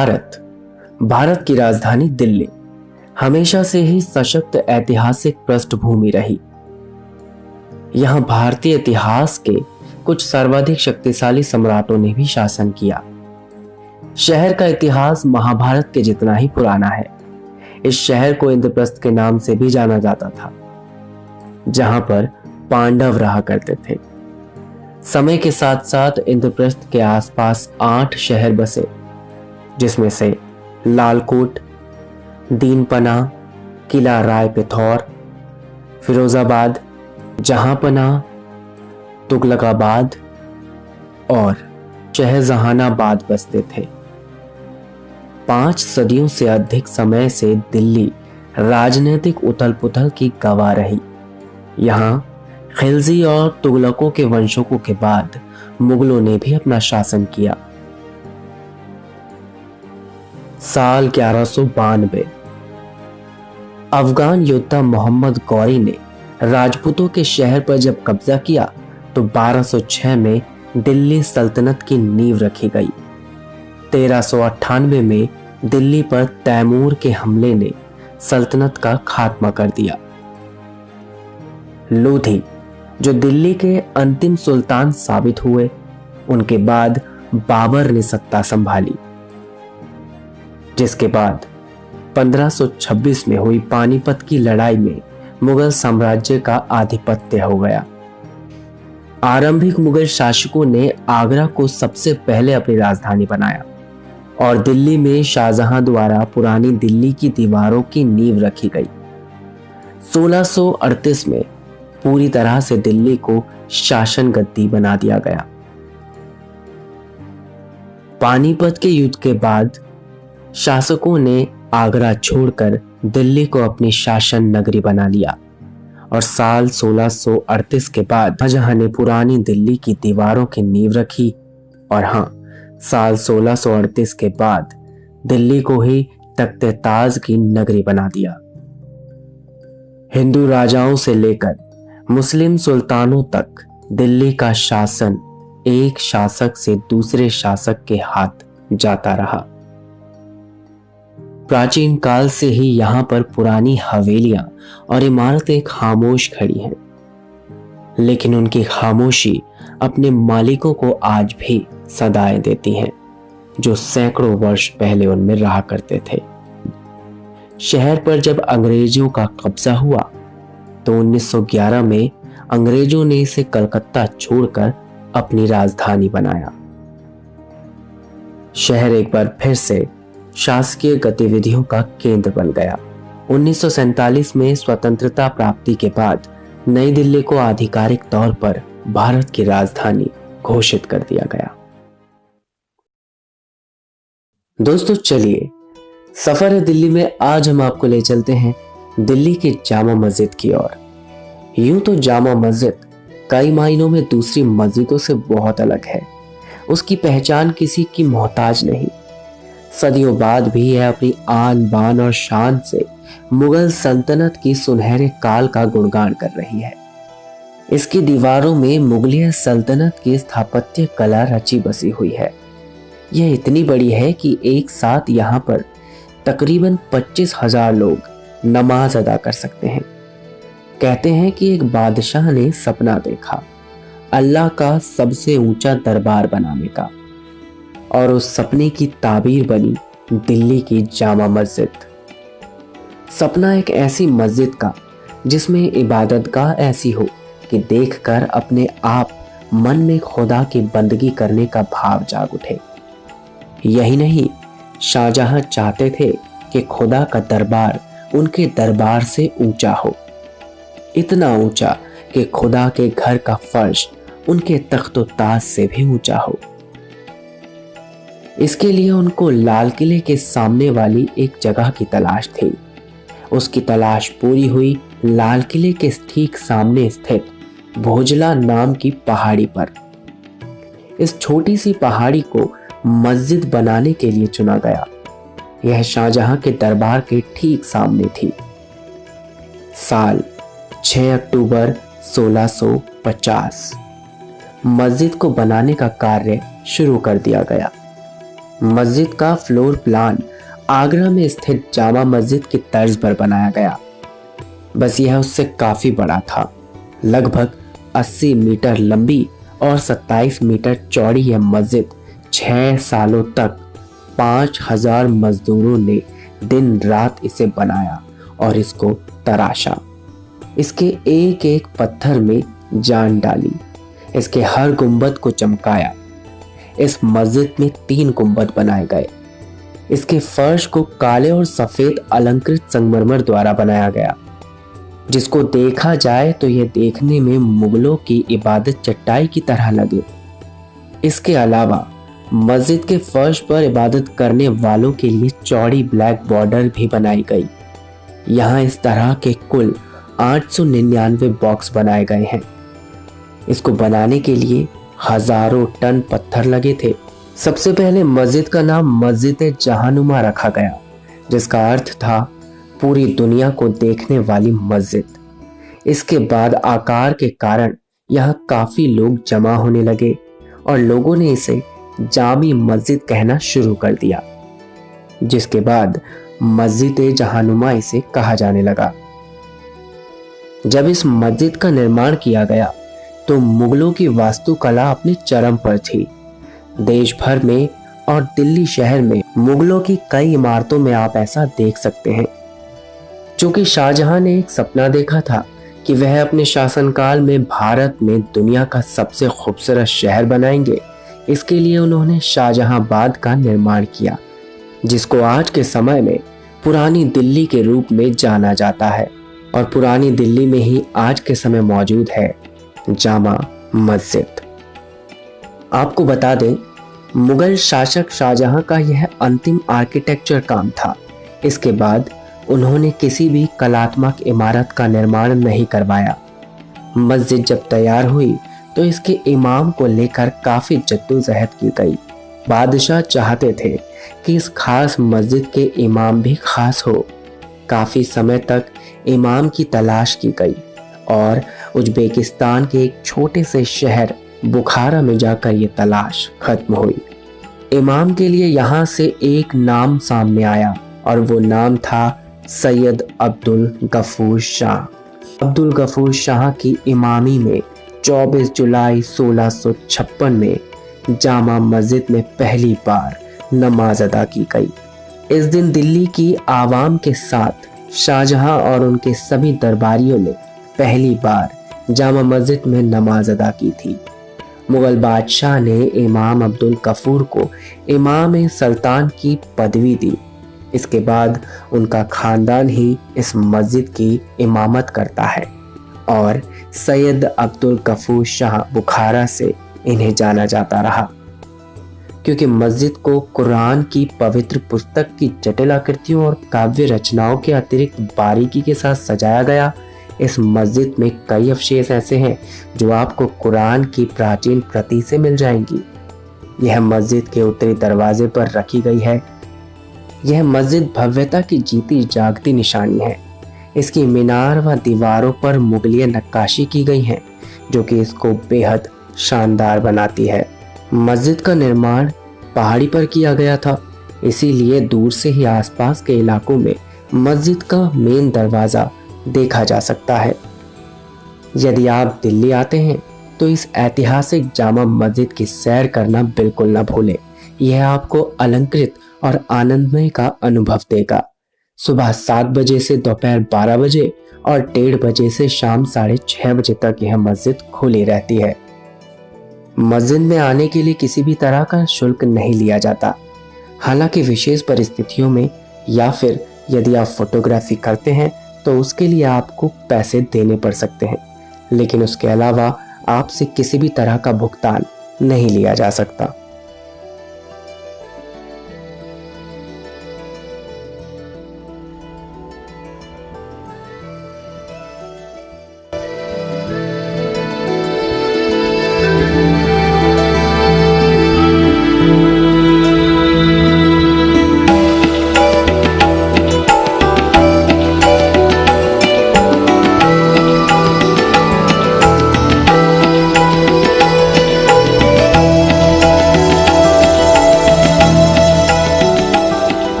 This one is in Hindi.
भारत की राजधानी दिल्ली हमेशा से ही सशक्त ऐतिहासिक पृष्ठभूमि रही। यहां भारतीय इतिहास के कुछ सर्वाधिक शक्तिशाली सम्राटों ने भी शासन किया। शहर का इतिहास महाभारत के जितना ही पुराना है। इस शहर को इंद्रप्रस्थ के नाम से भी जाना जाता था, जहां पर पांडव रहा करते थे। समय के साथ साथ इंद्रप्रस्थ के आसपास 8 शहर बसे, जिसमें से लालकोट, दीनपना, किला राय पिथौर, फिरोजाबाद, जहांपना, तुगलकाबाद और शहजहानाबाद बसते थे। 5 सदियों से अधिक समय से दिल्ली राजनीतिक उथल पुथल की गवाह रही। यहाँ खिलजी और तुगलकों के वंशों के बाद मुगलों ने भी अपना शासन किया। साल 1192 अफगान योद्धा मोहम्मद गौरी ने राजपूतों के शहर पर जब कब्जा किया तो 1206 में दिल्ली सल्तनत की नींव रखी गई। 1398 में दिल्ली पर तैमूर के हमले ने सल्तनत का खात्मा कर दिया। लोधी, जो दिल्ली के अंतिम सुल्तान साबित हुए, उनके बाद बाबर ने सत्ता संभाली, जिसके बाद 1526 में हुई पानीपत की लड़ाई में मुगल साम्राज्य का आधिपत्य हो गया। आरंभिक मुगल शासकों ने आगरा को सबसे पहले अपनी राजधानी बनाया और दिल्ली में शाहजहां द्वारा पुरानी दिल्ली की दीवारों की नींव रखी गई। 1638 में पूरी तरह से दिल्ली को शासन गद्दी बना दिया गया। पानीपत के युद्ध के बाद शासकों ने आगरा छोड़कर दिल्ली को अपनी शासन नगरी बना लिया और साल 1638 के बाद शाहजहां ने पुरानी दिल्ली की दीवारों की नींव रखी और साल 1638 के बाद दिल्ली को ही तख्ते ताज की नगरी बना दिया। हिंदू राजाओं से लेकर मुस्लिम सुल्तानों तक दिल्ली का शासन एक शासक से दूसरे शासक के हाथ जाता रहा। प्राचीन काल से ही यहाँ पर पुरानी हवेलियां और इमारतें खामोश खड़ी हैं, लेकिन उनकी खामोशी अपने मालिकों को आज भी सदाएं देती हैं, जो सैकड़ों वर्ष पहले उनमें रहा करते थे। शहर पर जब अंग्रेजों का कब्जा हुआ तो 1911 में अंग्रेजों ने इसे कलकत्ता छोड़कर अपनी राजधानी बनाया। शहर एक बार फिर से शासकीय गतिविधियों का केंद्र बन गया। 1947 में स्वतंत्रता प्राप्ति के बाद नई दिल्ली को आधिकारिक तौर पर भारत की राजधानी घोषित कर दिया गया। दोस्तों, चलिए सफर है दिल्ली में आज हम आपको ले चलते हैं दिल्ली की जामा मस्जिद की ओर। यूं तो जामा मस्जिद कई मायनों में दूसरी मस्जिदों से बहुत अलग है। उसकी पहचान किसी की मोहताज नहीं। सदियों बाद भी यह अपनी आन बान और शान से मुगल सल्तनत की सुनहरे काल का गुणगान कर रही है। इसकी दीवारों में मुगलिया सल्तनत की स्थापत्य कला रची बसी हुई है। यह इतनी बड़ी है कि एक साथ यहाँ पर तकरीबन 25,000 लोग नमाज अदा कर सकते हैं। कहते हैं कि एक बादशाह ने सपना देखा अल्लाह का सबसे ऊंचा दरबार बनाने का, और उस सपने की ताबीर बनी दिल्ली की जामा मस्जिद। सपना एक ऐसी मस्जिद का जिसमें इबादतगाह ऐसी हो कि देखकर अपने आप मन में खुदा की बंदगी करने का भाव जाग उठे। यही नहीं, शाहजहां चाहते थे कि खुदा का दरबार उनके दरबार से ऊंचा हो, इतना ऊंचा कि खुदा के घर का फर्श उनके तख्तो ताज से भी ऊंचा हो। इसके लिए उनको लाल किले के सामने वाली एक जगह की तलाश थी। उसकी तलाश पूरी हुई लाल किले के ठीक सामने स्थित भोजला नाम की पहाड़ी पर। इस छोटी सी पहाड़ी को मस्जिद बनाने के लिए चुना गया। यह शाहजहां के दरबार के ठीक सामने थी। साल 6 अक्टूबर 1650 मस्जिद को बनाने का कार्य शुरू कर दिया गया। मस्जिद का फ्लोर प्लान आगरा में स्थित जामा मस्जिद की तर्ज पर बनाया गया, बस यह उससे काफी बड़ा था। लगभग 80 मीटर लंबी और 27 मीटर चौड़ी यह मस्जिद 6 सालों तक 5000 मजदूरों ने दिन रात इसे बनाया और इसको तराशा। इसके एक एक पत्थर में जान डाली, इसके हर गुंबद को चमकाया। इस मस्जिद में 3 गुंबद बनाए गए। इसके फर्श को काले और सफेद अलंकृत संगमरमर द्वारा बनाया गया, जिसको देखा जाए तो यह देखने में मुगलों की इबादत चटाई की तरह लगे। इसके अलावा मस्जिद के फर्श पर इबादत करने वालों के लिए चौड़ी ब्लैक बॉर्डर भी बनाई गई। यहाँ इस तरह के कुल 899 बॉक्स बनाए गए हैं। इसको बनाने के लिए हजारों टन पत्थर लगे थे। सबसे पहले मस्जिद का नाम मस्जिद जहानुमा रखा गया, जिसका अर्थ था पूरी दुनिया को देखने वाली मस्जिद। इसके बाद आकार के कारण यहाँ काफी लोग जमा होने लगे और लोगों ने इसे जामी मस्जिद कहना शुरू कर दिया, जिसके बाद मस्जिद जहानुमा इसे कहा जाने लगा। जब इस मस्जिद का निर्माण किया गया तो मुगलों की वास्तुकला अपने चरम पर थी। देश भर में और दिल्ली शहर में मुगलों की कई इमारतों में आप ऐसा देख सकते हैं। चूंकि शाहजहां ने एक सपना देखा था कि वह अपने शासनकाल में भारत में दुनिया का सबसे खूबसूरत शहर बनाएंगे, इसके लिए उन्होंने शाहजहांबाद का निर्माण किया, जिसको आज के समय में पुरानी दिल्ली के रूप में जाना जाता है। और पुरानी दिल्ली में ही आज के समय मौजूद है जामा मस्जिद। आपको बता दें, मुगल शासक शाहजहां का यह अंतिम आर्किटेक्चर काम था। इसके बाद उन्होंने किसी भी कलात्मक इमारत का निर्माण नहीं करवाया। मस्जिद जब तैयार हुई तो इसके इमाम को लेकर काफी जद्दोजहद की गई। बादशाह चाहते थे कि इस खास मस्जिद के इमाम भी खास हो। काफी समय तक इमाम की तलाश की गई और उज्बेकिस्तान के एक छोटे से शहर बुखारा में जाकर ये तलाश खत्म हुई। इमाम के लिए यहाँ से एक नाम सामने आया और वो नाम था सैयद अब्दुल गफूर शाह। अब्दुल गफूर शाह की इमामी में 24 जुलाई 1656 में जामा मस्जिद में पहली बार नमाज अदा की गई। इस दिन दिल्ली की आवाम के साथ शाहजहां और उनके सभी दरबारियों ने पहली बार जामा मस्जिद में नमाज अदा की थी। मुगल बादशाह ने इमाम अब्दुल गफूर को इमाम सुल्तान की पदवी दी। इसके बाद उनका खानदान ही इस मस्जिद की इमामत करता है और सैयद अब्दुल गफूर शाह बुखारा से इन्हें जाना जाता रहा। क्योंकि मस्जिद को कुरान की पवित्र पुस्तक की जटिल आकृतियों और काव्य रचनाओं के अतिरिक्त बारीकी के साथ सजाया गया, इस मस्जिद में कई अवशेष ऐसे हैं जो आपको कुरान की प्राचीन प्रति से मिल जाएंगी। यह मस्जिद के उत्तरी दरवाजे पर रखी गई है। यह मस्जिद भव्यता की जीती जागती निशानी है। इसकी मीनार व दीवारों पर मुगलिय नक्काशी की गई है, जो कि इसको बेहद शानदार बनाती है। मस्जिद का निर्माण पहाड़ी पर किया गया था, इसीलिए दूर से ही आसपास के इलाकों में मस्जिद का मेन दरवाजा देखा जा सकता है। यदि आप दिल्ली आते हैं तो इस ऐतिहासिक जामा मस्जिद की सैर करना बिल्कुल न भूलें। यह आपको अलंकृत और आनंदमय का अनुभव देगा। सुबह 7 बजे से दोपहर 12 बजे और 1:30 बजे से शाम 6:30 बजे तक यह मस्जिद खुली रहती है। मस्जिद में आने के लिए किसी भी तरह का शुल्क नहीं लिया जाता। हालांकि विशेष परिस्थितियों में या फिर यदि आप फोटोग्राफी करते हैं तो उसके लिए आपको पैसे देने पड़ सकते हैं, लेकिन उसके अलावा आपसे किसी भी तरह का भुगतान नहीं लिया जा सकता।